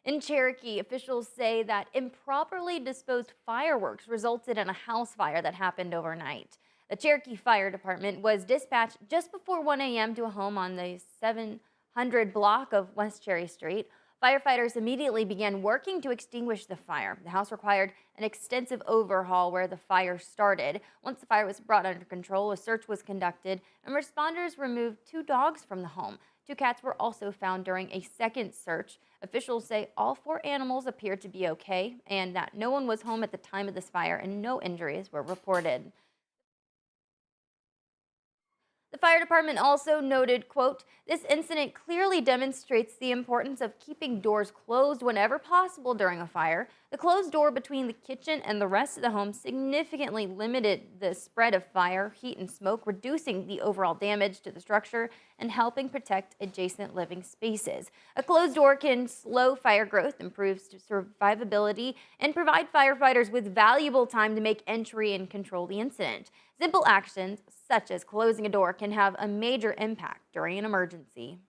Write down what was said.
In Cherokee, officials say that improperly disposed fireworks resulted in a house fire that happened overnight. The Cherokee Fire Department was dispatched just before 1 a.m. to a home on the 700 block of West Cherry Street. Firefighters immediately began working to extinguish the fire. The house required an extensive overhaul where the fire started. Once the fire was brought under control, a search was conducted and responders removed two dogs from the home. Two cats were also found during a second search. Officials say all four animals appeared to be okay and that no one was home at the time of this fire and no injuries were reported. The fire department also noted, quote, "This incident clearly demonstrates the importance of keeping doors closed whenever possible during a fire. The closed door between the kitchen and the rest of the home significantly limited the spread of fire, heat, and smoke, reducing the overall damage to the structure and helping protect adjacent living spaces. A closed door can slow fire growth, improve survivability, and provide firefighters with valuable time to make entry and control the incident. Simple actions, such as closing a door, can have a major impact during an emergency."